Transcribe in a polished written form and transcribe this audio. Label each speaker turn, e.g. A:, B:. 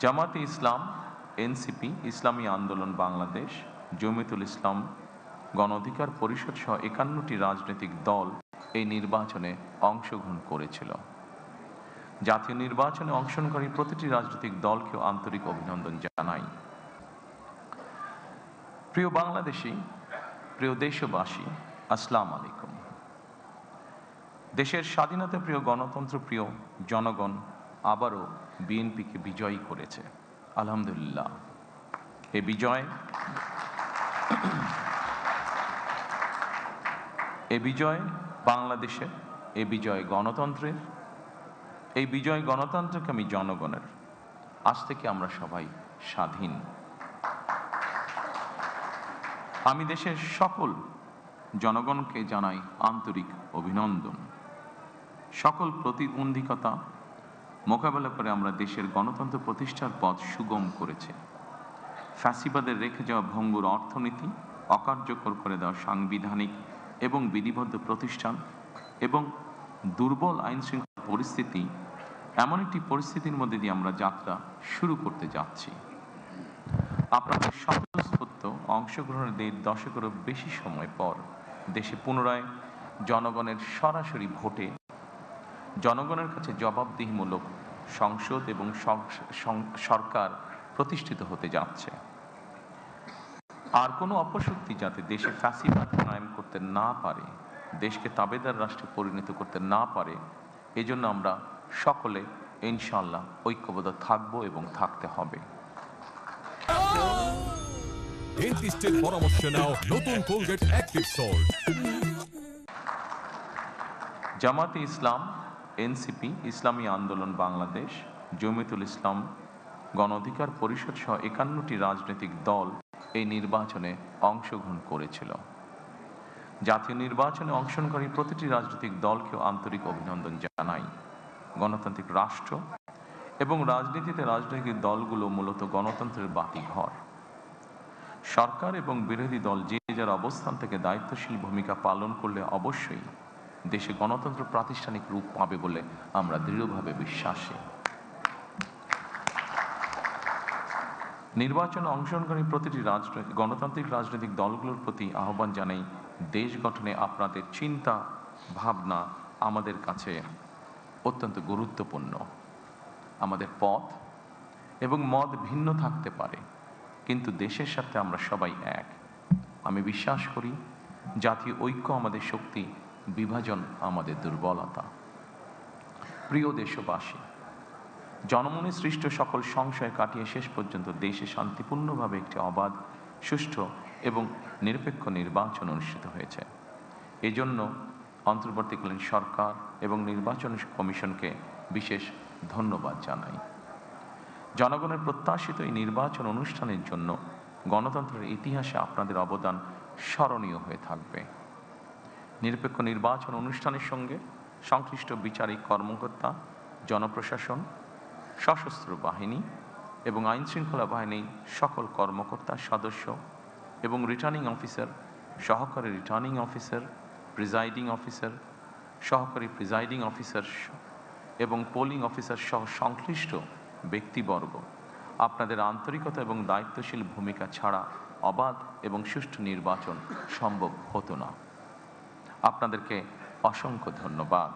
A: জামাতে ইসলাম, এনসিপি, ইসলামী আন্দোলন বাংলাদেশ, জমিয়তুল ইসলাম, গণ অধিকার পরিষদ সহ ৫১টি রাজনৈতিক দল এই নির্বাচনে অংশগ্রহণ করেছিল। জাতীয় নির্বাচনে অংশগ্রহণকারী প্রতিটি রাজনৈতিক দলকেও আন্তরিক অভিনন্দন জানাই। প্রিয় বাংলাদেশী, প্রিয় দেশবাসী, আসসালামু আলাইকুম। দেশের স্বাধীনতা প্রিয়, গণতন্ত্র প্রিয় জনগণ আবারও বিএনপিকে বিজয়ী করেছে, আলহামদুলিল্লাহ। এ বিজয় বাংলাদেশের, এ বিজয় গণতন্ত্রের, এই বিজয় গণতন্ত্রকামী জনগণের। আজ থেকে আমরা সবাই স্বাধীন। আমি দেশের সকল জনগণকে জানাই আন্তরিক অভিনন্দন। সকল প্রতিবন্ধকতা মোকাবেলা করে আমরা দেশের গণতন্ত্র প্রতিষ্ঠার পথ সুগম করেছে। ফ্যাসিবাদের রেখে যাওয়া ভঙ্গুর অর্থনীতি, অকার্যকর করে দেওয়া সাংবিধানিক এবং বিধিবদ্ধ প্রতিষ্ঠান এবং দুর্বল আইনশৃঙ্খলা পরিস্থিতি, এমন একটি পরিস্থিতির মধ্যে দিয়ে আমরা যাত্রা শুরু করতে যাচ্ছি। আপনাদের স্বতঃস্ফূর্ত অংশগ্রহণের ১.৫ দশকেরও বেশি সময় পর দেশে পুনরায় জনগণের সরাসরি ভোটে জনগণের কাছে জবাবদিহিমূলক সংসদ এবং সরকার প্রতিষ্ঠিত হতে যাচ্ছে। আর কোনো অপশক্তি যাতে দেশে ফ্যাসিবাদ কায়েম করতে না পারে, দেশকে তাবেদার রাষ্ট্রে পরিণত করতে না পারে, এজন্য আমরা সকলে ইনশাআল্লাহ ঐক্যবদ্ধ থাকব এবং থাকতে হবে।
B: ডেন্টিস্টের পরামর্শ নাও নতুন কোলগেট অ্যাক্টিভ সল্ট।
A: জামাতে ইসলাম, এনসিপি, ইসলামী আন্দোলন বাংলাদেশ, জমিয়তুল ইসলাম, গণ অধিকার পরিষদ সহ ৫১টি রাজনৈতিক দল এই নির্বাচনে অংশগ্রহণ করেছিল। জাতীয় নির্বাচনে অংশগ্রহণকারী প্রতিটি রাজনৈতিক দলকেও আন্তরিক অভিনন্দন জানাই। গণতান্ত্রিক রাষ্ট্র এবং রাজনীতিতে রাজনৈতিক দলগুলো মূলত গণতন্ত্রের বাতিঘর। সরকার এবং বিরোধী দল যে যার অবস্থান থেকে দায়িত্বশীল ভূমিকা পালন করলে অবশ্যই দেশে গণতন্ত্র প্রাতিষ্ঠানিক রূপ পাবে বলে আমরা দৃঢ়ভাবে বিশ্বাসী। নির্বাচনে অংশগ্রহণকারী প্রতিটি গণতান্ত্রিক রাজনৈতিক দলগুলোর প্রতি আহ্বান জানাই, দেশ গঠনে আপনাদের চিন্তা ভাবনা আমাদের কাছে অত্যন্ত গুরুত্বপূর্ণ। আমাদের পথ এবং মত ভিন্ন থাকতে পারে, কিন্তু দেশের সাথে আমরা সবাই এক। আমি বিশ্বাস করি জাতীয় ঐক্য আমাদের শক্তি, বিভাজন আমাদের দুর্বলতা। প্রিয় দেশবাসী, জনমনে সৃষ্ট সকল সংশয় কাটিয়ে শেষ পর্যন্ত দেশে শান্তিপূর্ণভাবে একটি অবাধ, সুষ্ঠু এবং নিরপেক্ষ নির্বাচন অনুষ্ঠিত হয়েছে। এজন্য অন্তর্বর্তীকালীন সরকার এবং নির্বাচন কমিশনকে বিশেষ ধন্যবাদ জানাই। জনগণের প্রত্যাশিত এই নির্বাচন অনুষ্ঠানের জন্য গণতন্ত্রের ইতিহাসে আপনাদের অবদান স্মরণীয় হয়ে থাকবে। নিরপেক্ষ নির্বাচন অনুষ্ঠানের সঙ্গে সংশ্লিষ্ট বিচারিক কর্মকর্তা, জনপ্রশাসন, সশস্ত্র বাহিনী এবং আইনশৃঙ্খলা বাহিনীর সকল কর্মকর্তা, সদস্য এবং রিটার্নিং অফিসার, সহকারী রিটার্নিং অফিসার, প্রিজাইডিং অফিসার, সহকারী প্রিজাইডিং অফিসার এবং পোলিং অফিসার সহ সংশ্লিষ্ট ব্যক্তিবর্গ, আপনাদের আন্তরিকতা এবং দায়িত্বশীল ভূমিকা ছাড়া অবাধ এবং সুষ্ঠু নির্বাচন সম্ভব হতো না। আপনাদেরকে অসংখ্য ধন্যবাদ।